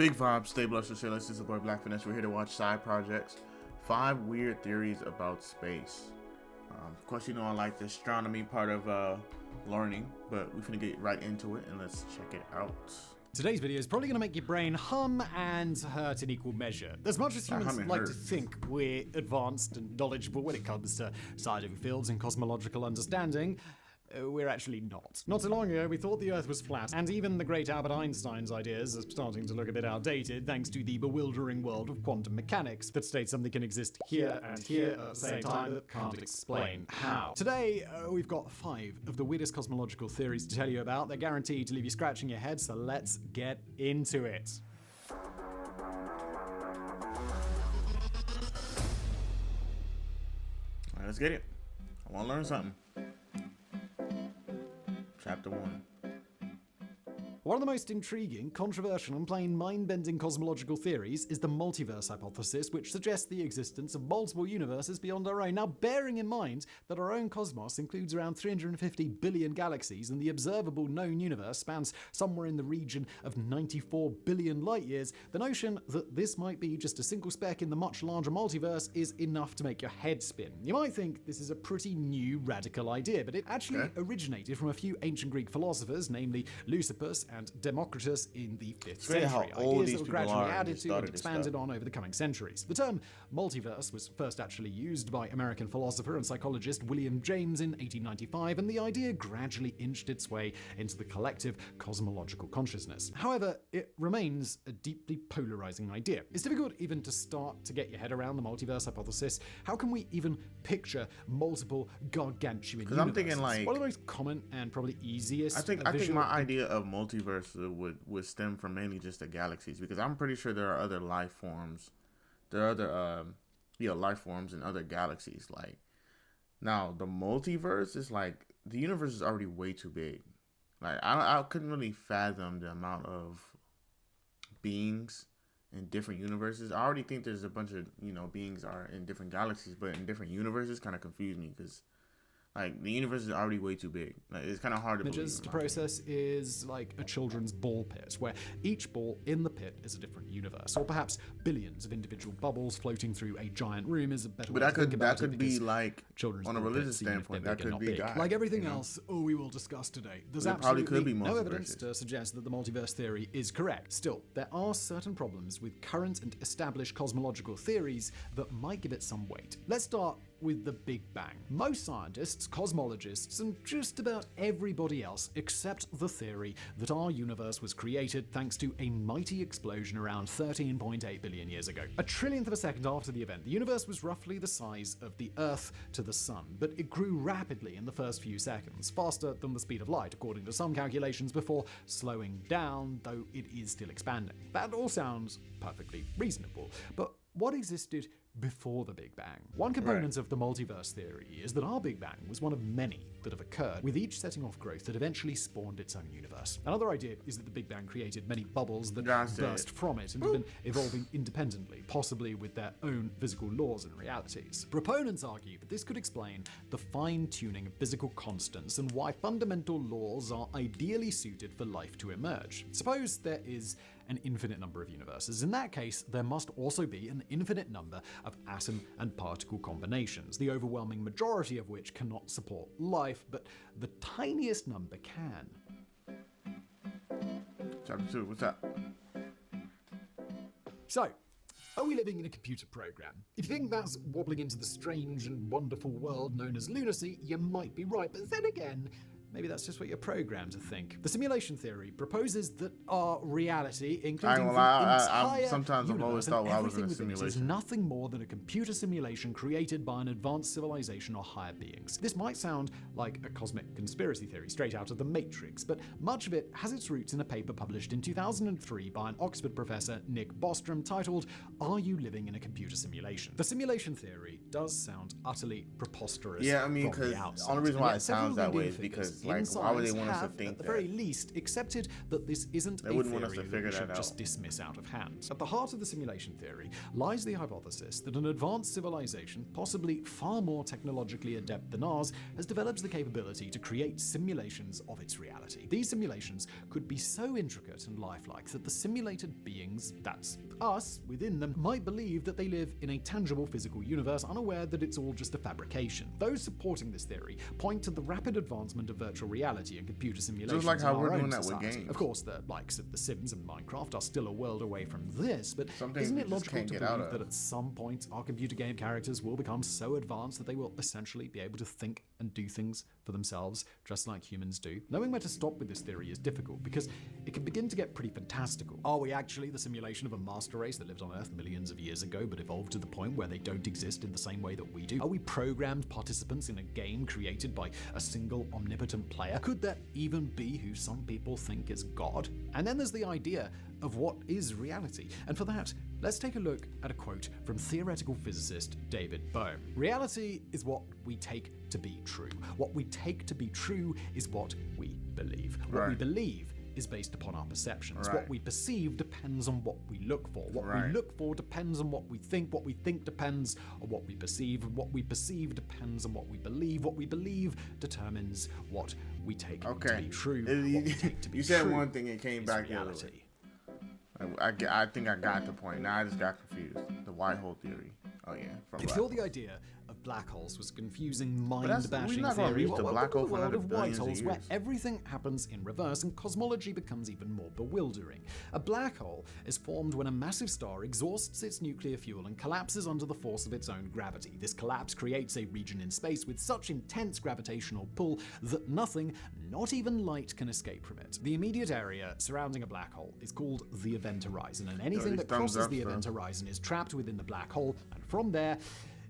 Big vibes, stay blessed, and this is the boy blkfinesse. We're here to watch Side Projects, 5 weird theories about space. Of course, you know I like the astronomy part of learning, but we're finna get right into it and let's check it out. Today's video is probably going to make your brain hum and hurt in equal measure. As much as humans like to think we're advanced and knowledgeable when it comes to scientific fields and cosmological understanding, we're actually not. Not too long ago, we thought the Earth was flat, and even the great Albert Einstein's ideas are starting to look a bit outdated thanks to the bewildering world of quantum mechanics that states something can exist here and here at the same time that can't explain how. Today, we've got 5 of the weirdest cosmological theories to tell you about. They're guaranteed to leave you scratching your head, so let's get into it. Alright, let's get it. I want to learn something. Chapter 1. One of the most intriguing, controversial, and plain mind-bending cosmological theories is the multiverse hypothesis, which suggests the existence of multiple universes beyond our own. Now, bearing in mind that our own cosmos includes around 350 billion galaxies and the observable known universe spans somewhere in the region of 94 billion light-years, the notion that this might be just a single speck in the much larger multiverse is enough to make your head spin. You might think this is a pretty new, radical idea, but it actually originated from a few ancient Greek philosophers, namely Leucippus and Democritus in the 5th century. Ideas that were gradually added to and expanded on over the coming centuries. The term multiverse was first actually used by American philosopher and psychologist William James in 1895, and the idea gradually inched its way into the collective cosmological consciousness. However, it remains a deeply polarizing idea. It's difficult even to start to get your head around the multiverse hypothesis. How can we even picture multiple gargantuan universes? I'm thinking like one of the most common and probably easiest. I think my idea of multiverse would stem from mainly just the galaxies, because I'm pretty sure there are other life forms. There are other life forms in other galaxies. Like, now the multiverse is like the universe is already way too big. Like I couldn't really fathom the amount of beings in different universes. I already think there's a bunch of beings are in different galaxies, but in different universes kind of confuse me because like the universe is already way too big. Like, it's kind of hard to images to process is like a children's ball pit, where each ball in the pit is a different universe, or perhaps billions of individual bubbles floating through a giant room is a better way to think about it. That could be like children's on a religious standpoint. That could be God. Like everything else we will discuss today, there's absolutely no evidence to suggest that the multiverse theory is correct. Still, there are certain problems with current and established cosmological theories that might give it some weight. Let's start with the Big Bang. Most scientists, cosmologists, and just about everybody else accept the theory that our universe was created thanks to a mighty explosion around 13.8 billion years ago. A trillionth of a second after the event, the universe was roughly the size of the Earth to the Sun, but it grew rapidly in the first few seconds, faster than the speed of light, according to some calculations, before slowing down, though it is still expanding. That all sounds perfectly reasonable, but what existed before the Big Bang? One component of the multiverse theory is that our Big Bang was one of many that have occurred, with each setting off growth that eventually spawned its own universe. Another idea is that the Big Bang created many bubbles that burst from it and have been evolving independently, possibly with their own physical laws and realities. Proponents argue that this could explain the fine-tuning of physical constants and why fundamental laws are ideally suited for life to emerge. Suppose there is an infinite number of universes. In that case, there must also be an infinite number of atom and particle combinations, the overwhelming majority of which cannot support life, but the tiniest number can. Chapter 2, what's up? So, are we living in a computer program? If you think that's wobbling into the strange and wonderful world known as lunacy, you might be right, but then again, maybe that's just what you're programmed to think. The simulation theory proposes that our reality, including the entire sometimes I've always thought I was in a simulation, is nothing more than a computer simulation created by an advanced civilization or higher beings. This might sound like a cosmic conspiracy theory straight out of the Matrix, but much of it has its roots in a paper published in 2003 by an Oxford professor, Nick Bostrom, titled, "Are You Living in a Computer Simulation?" The simulation theory does sound utterly preposterous. Yeah, I mean, because the only reason why it sounds that way is because Like, why would they want us to think at the very least, accepted that this isn't a theory that we should just dismiss out of hand. At the heart of the simulation theory lies the hypothesis that an advanced civilization, possibly far more technologically adept than ours, has developed the capability to create simulations of its reality. These simulations could be so intricate and lifelike that the simulated beings, that's us, within them, might believe that they live in a tangible physical universe, unaware that it's all just a fabrication. Those supporting this theory point to the rapid advancement of virtual reality and computer simulations. Just like how we're doing that with games. Of course, the likes of The Sims and Minecraft are still a world away from this, but isn't it logical to believe that at some point our computer game characters will become so advanced that they will essentially be able to think and do things for themselves, just like humans do? Knowing where to stop with this theory is difficult because it can begin to get pretty fantastical. Are we actually the simulation of a master race that lived on Earth millions of years ago but evolved to the point where they don't exist in the same way that we do? Are we programmed participants in a game created by a single omnipotent player? Could that even be who some people think is God? And then there's the idea of what is reality. And for that, let's take a look at a quote from theoretical physicist David Bohm. Reality is what we take to be true. What we take to be true is what we believe. What we believe is based upon our perceptions. What we perceive depends on what we look for. What we look for depends on what we think. What we think depends on what we perceive. And what we perceive depends on what we believe. What we believe determines what we take to be true. What we take to be you said one thing and came back the other way. I think I got the point. Now I just got confused. The white hole theory. Oh yeah. If you're the idea of black holes was confusing mind-bashing theory, well, welcome to the world of white holes, where everything happens in reverse and cosmology becomes even more bewildering. A black hole is formed when a massive star exhausts its nuclear fuel and collapses under the force of its own gravity. This collapse creates a region in space with such intense gravitational pull that nothing, not even light, can escape from it. The immediate area surrounding a black hole is called the event horizon, and anything that crosses the event horizon is trapped within the black hole, and from there,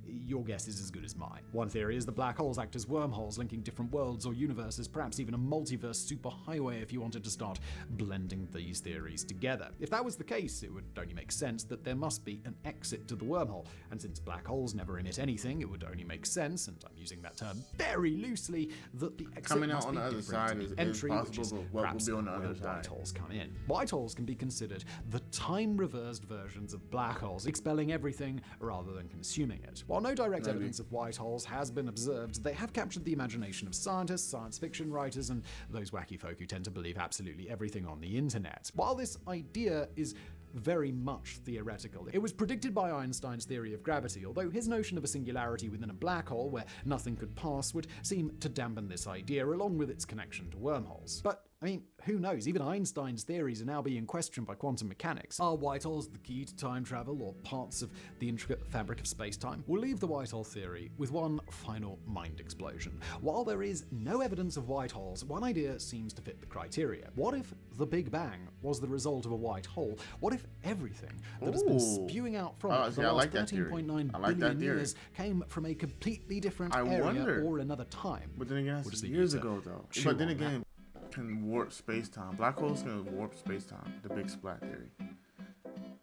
your guess is as good as mine. One theory is the black holes act as wormholes linking different worlds or universes, perhaps even a multiverse superhighway if you wanted to start blending these theories together. If that was the case, it would only make sense that there must be an exit to the wormhole, and since black holes never emit anything, it would only make sense, and I'm using that term very loosely, that the exit coming must out on be the other side to the entry, is possible, which is what perhaps will be on the where other white side. holes come in. White holes can be considered the time-reversed versions of black holes, expelling everything rather than consuming it. While no direct evidence of white holes has been observed, they have captured the imagination of scientists, science fiction writers, and those wacky folk who tend to believe absolutely everything on the internet. While this idea is very much theoretical, it was predicted by Einstein's theory of gravity, although his notion of a singularity within a black hole where nothing could pass would seem to dampen this idea, along with its connection to wormholes. But I mean, who knows? Even Einstein's theories are now being questioned by quantum mechanics. Are white holes the key to time travel or parts of the intricate fabric of space-time? We'll leave the white hole theory with one final mind explosion. While there is no evidence of white holes, one idea seems to fit the criteria. What if the Big Bang was the result of a white hole? What if everything that has been spewing out from it for the last 13.9 billion years came from a completely different area or another time? But then again, that's years ago though. But then again, can warp space-time. Black holes can warp space-time. The big splat theory.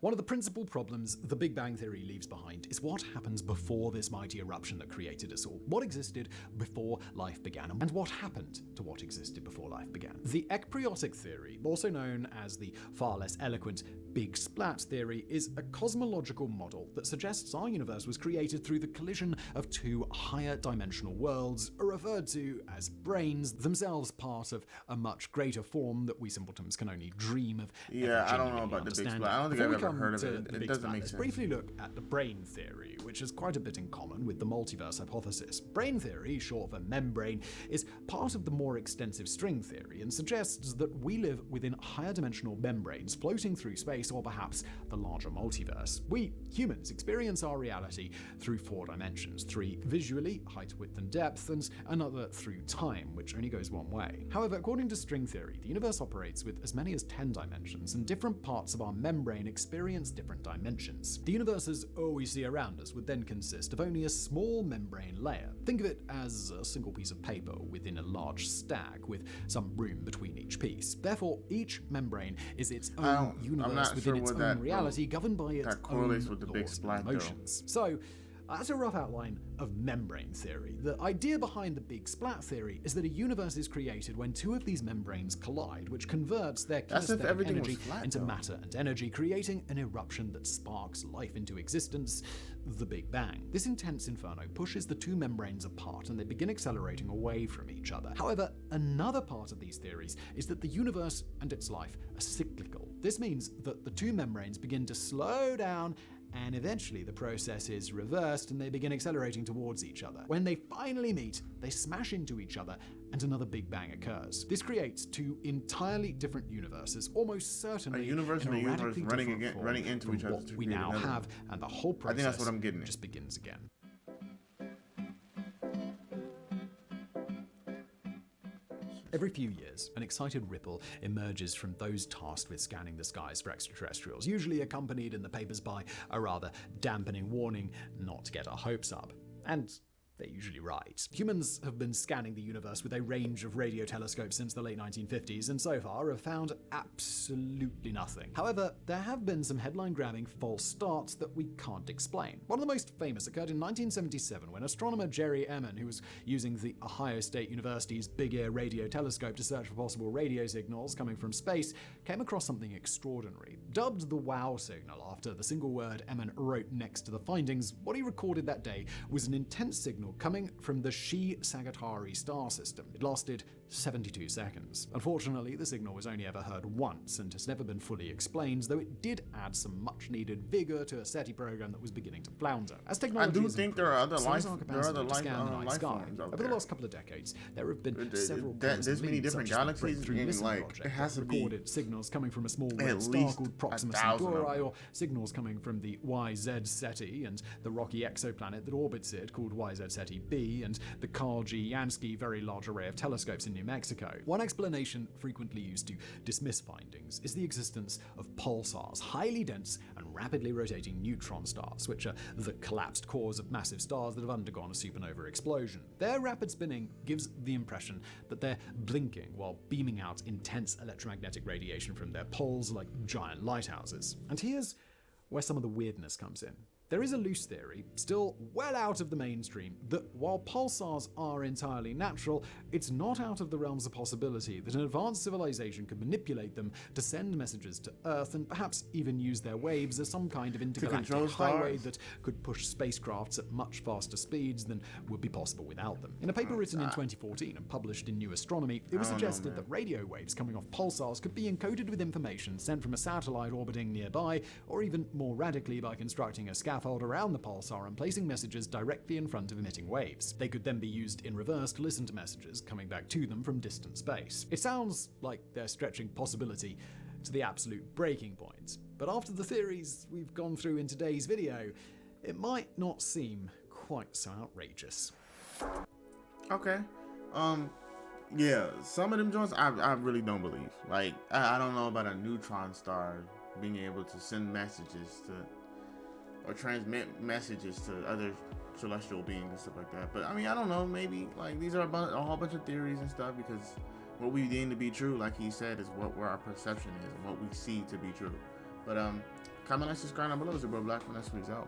One of the principal problems the Big Bang Theory leaves behind is what happens before this mighty eruption that created us all. What existed before life began, and what happened to what existed before life began. The ekpriotic theory, also known as the far less eloquent Big Splat theory, is a cosmological model that suggests our universe was created through the collision of two higher dimensional worlds, referred to as brains, themselves part of a much greater form that we simpletons can only dream of. Yeah, I don't know about the Big Splat. I don't think I've ever heard of it. It doesn't make sense. Let's briefly look at the brain theory, which has quite a bit in common with the multiverse hypothesis. Brain theory, short for membrane, is part of the more extensive string theory and suggests that we live within higher dimensional membranes floating through space or perhaps the larger multiverse. We, humans, experience our reality through 4 dimensions, 3 visually, height, width, and depth, and another through time, which only goes one way. However, according to string theory, the universe operates with as many as 10 dimensions, and different parts of our membrane experience different dimensions. The universe as we see around us would then consist of only a small membrane layer. Think of it as a single piece of paper within a large stack with some room between each piece. Therefore, each membrane is its own universe within its own reality, governed by its own laws and emotions. So, That's a rough outline of membrane theory. The idea behind the big splat theory is that a universe is created when two of these membranes collide, which converts their kinesthetic energy into matter and energy, creating an eruption that sparks life into existence, the Big Bang. This intense inferno pushes the two membranes apart and they begin accelerating away from each other. However, another part of these theories is that the universe and its life are cyclical. This means that the two membranes begin to slow down and eventually the process is reversed and they begin accelerating towards each other. When they finally meet, they smash into each other and another Big Bang occurs. This creates two entirely different universes, almost certainly a universe and a universe running into each other. What we now have, and the whole process I think that's what I'm getting at. Just begins again. Every few years, an excited ripple emerges from those tasked with scanning the skies for extraterrestrials, usually accompanied in the papers by a rather dampening warning not to get our hopes up. And they're usually right. Humans have been scanning the universe with a range of radio telescopes since the late 1950s, and so far have found absolutely nothing. However, there have been some headline-grabbing false starts that we can't explain. One of the most famous occurred in 1977 when astronomer Jerry Emmon, who was using the Ohio State University's Big Ear radio telescope to search for possible radio signals coming from space, came across something extraordinary. Dubbed the WOW signal after the single word Emmon wrote next to the findings, what he recorded that day was an intense signal coming from the She-Sagittari star system. It lasted 72 seconds. Unfortunately, the signal was only ever heard once and has never been fully explained, though it did add some much-needed vigor to a SETI program that was beginning to flounder. As technology I do think there are other life forms over the last couple of decades, there have been several there's many different galaxies, and like it has to be recorded signals coming from a small red star called Proxima Centauri, or signals coming from the YZ SETI and the rocky exoplanet that orbits it called YZ SETI B, and the Carl G. Jansky Very Large Array of Telescopes in New Mexico. One explanation frequently used to dismiss findings is the existence of pulsars, highly dense and rapidly rotating neutron stars, which are the collapsed cores of massive stars that have undergone a supernova explosion. Their rapid spinning gives the impression that they're blinking while beaming out intense electromagnetic radiation from their poles like giant lighthouses. And here's where some of the weirdness comes in. There is a loose theory, still well out of the mainstream, that while pulsars are entirely natural, it's not out of the realms of possibility that an advanced civilization could manipulate them to send messages to Earth and perhaps even use their waves as some kind of intergalactic highway that could push spacecrafts at much faster speeds than would be possible without them. In a paper written in 2014 and published in New Astronomy, it was suggested that radio waves coming off pulsars could be encoded with information sent from a satellite orbiting nearby, or even more radically by constructing a scaffold around the pulsar and placing messages directly in front of emitting waves. They could then be used in reverse to listen to messages coming back to them from distant space. It sounds like they're stretching possibility to the absolute breaking point, but after the theories we've gone through in today's video, it might not seem quite so outrageous. Okay. Yeah, some of them joints I really don't believe. Like, I don't know about a neutron star being able to send messages to or transmit messages to other celestial beings and stuff like that. But I mean, I don't know, maybe like these are a whole bunch of theories and stuff, because what we deem to be true, like he said, is where our perception is and what we see to be true. But comment, like, subscribe down below. It's your bro Black Finesse out.